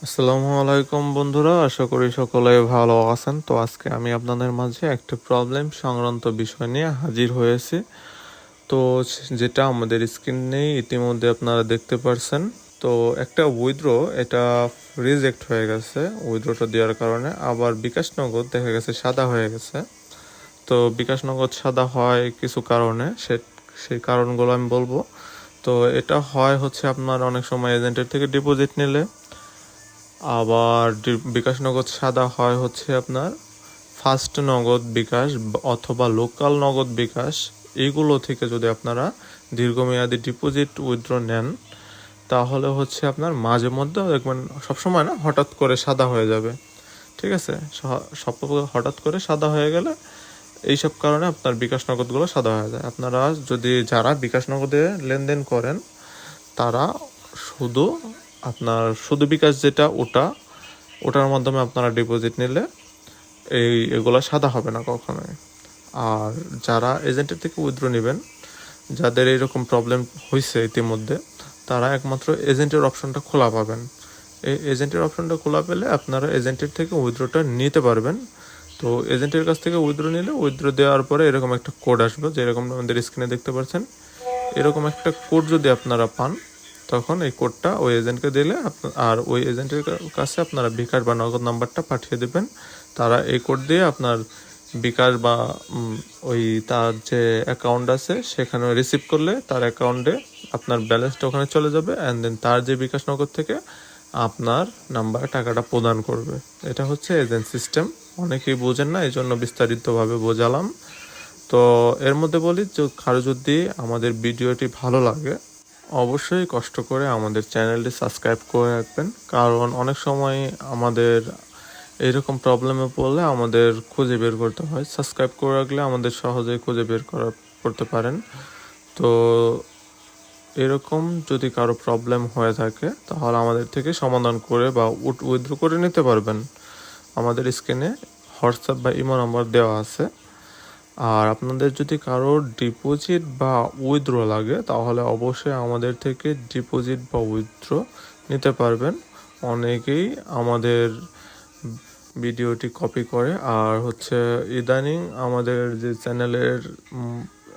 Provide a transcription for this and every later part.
আসসালামু আলাইকুম বন্ধুরা, আশা করি সকলে ভালো আছেন। তো আজকে আমি আপনাদের মাঝে একটা প্রবলেম সংক্রান্ত বিষয় নিয়ে হাজির হয়েছি। তো যেটা আমাদের স্ক্রিনে ইতিমধ্যে আপনারা দেখতে পারছেন। তো একটা উইথড্র এটা রিজেক্ট হয়ে গেছে উইথড্রটা দেওয়ার কারণে। আবার বিকাশ নগদ দেখা গেছে সাদা হয়ে গেছে। তো বিকাশ নগদ সাদা হয় কিছু কারণে, সেই কারণগুলো আমি বলবো। তো এটা হয় হচ্ছে আপনার অনেক সময় এজেন্টের থেকে ডিপোজিট নিলে, আবার বিকাশ নগদ সাদা হয় হচ্ছে আপনার ফার্স্ট নগদ বিকাশ অথবা লোকাল নগদ বিকাশ, এইগুলো থেকে যদি আপনারা দীর্ঘমেয়াদী ডিপোজিট উইথড্র নেন, তাহলে হচ্ছে আপনার মাঝে মধ্যে দেখবেন, সবসময় না, হঠাৎ করে সাদা হয়ে যাবে। ঠিক আছে, সব হঠাৎ করে সাদা হয়ে গেলে এইসব কারণে আপনার বিকাশ নগদগুলো সাদা হয়ে যায়। আপনারা যদি যারা বিকাশ নগদে লেনদেন করেন, তারা শুধু শুধু বিকাশ যেটা ওটার মাধ্যমে আপনারা ডিপোজিট নিলে এগুলো সাদা হবে না কখনোই। আর যারা এজেন্টের থেকে উইথড্র নেবেন, যাদের এইরকম প্রবলেম হয়েছে ইতিমধ্যে, তারা একমাত্র এজেন্টের অপশনটা খোলা পাবেন। এই এজেন্টের অপশনটা খোলা পেলে আপনারা এজেন্টের থেকে উইথড্রটা নিতে পারবেন। তো এজেন্টের কাছ থেকে উইথড্র নিলে উইথড্র দেওয়ার পরে এরকম একটা কোড আসবে, যেরকম আমাদের স্ক্রিনে দেখতে পাচ্ছেন। এরকম একটা কোড যদি আপনারা পান, তখন এই কোডটা ওই এজেন্টকে দিলে আর ওই এজেন্টের কাছে আপনারা বিকাশ বা নগদ নাম্বারটা পাঠিয়ে দেবেন। তারা এই কোড দিয়ে আপনার বিকাশ বা ওই তার যে অ্যাকাউন্ট আছে সেখানে রিসিভ করলে তার অ্যাকাউন্টে আপনার ব্যালেন্সটা ওখানে চলে যাবে, অ্যান্ড দেন তার যে বিকাশ নগদ থেকে আপনার নাম্বারে টাকাটা প্রদান করবে। এটা হচ্ছে এজেন্ট সিস্টেম। অনেকেই বোঝেন না, এই জন্য বিস্তারিতভাবে বোঝালাম। তো এর মধ্যে বলি যে কারো যদি আমাদের ভিডিওটি ভালো লাগে, অবশ্যই কষ্ট করে আমাদের চ্যানেলটি সাবস্ক্রাইব করে রাখবেন। কারণ অনেক সময় আমাদের এইরকম প্রবলেমে পড়লে আমাদের খুঁজে বের করতে হয়। সাবস্ক্রাইব করে রাখলে আমাদের সহজেই খুঁজে বের করতে পারেন। তো এরকম যদি কারো প্রবলেম হয়ে থাকে, তাহলে আমাদের থেকে সমাধান করে বা উইথড্র করে নিতে পারবেন। আমাদের স্ক্রিনে হোয়াটসঅ্যাপ বা ইমো নাম্বার দেওয়া আছে। আর আপনাদের যদি কারো ডিপোজিট বা উইথড্র লাগে, তাহলে অবশ্যই আমাদের থেকে ডিপোজিট বা উইথড্র নিতে পারবেন। অনেকেই আমাদের ভিডিওটি কপি করে, আর হচ্ছে ইদানিং আমাদের যে চ্যানেলের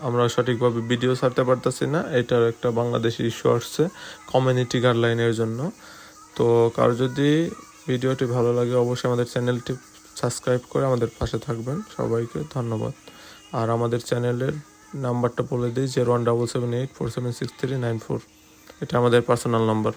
আমরা সঠিকভাবে ভিডিও ছাড়তে পারতেছি না, এটার একটা বাংলাদেশি ইস্যু আসছে কমিউনিটি গাইডলাইনের জন্য। তো কারো যদি ভিডিওটি ভালো লাগে, অবশ্যই আমাদের চ্যানেলটি সাবস্ক্রাইব করে আমাদের পাশে থাকবেন। সবাইকে ধন্যবাদ। আর আমাদের চ্যানেলের নাম্বারটা বলে দিই, 017784763994। এটা আমাদের পার্সোনাল নাম্বার।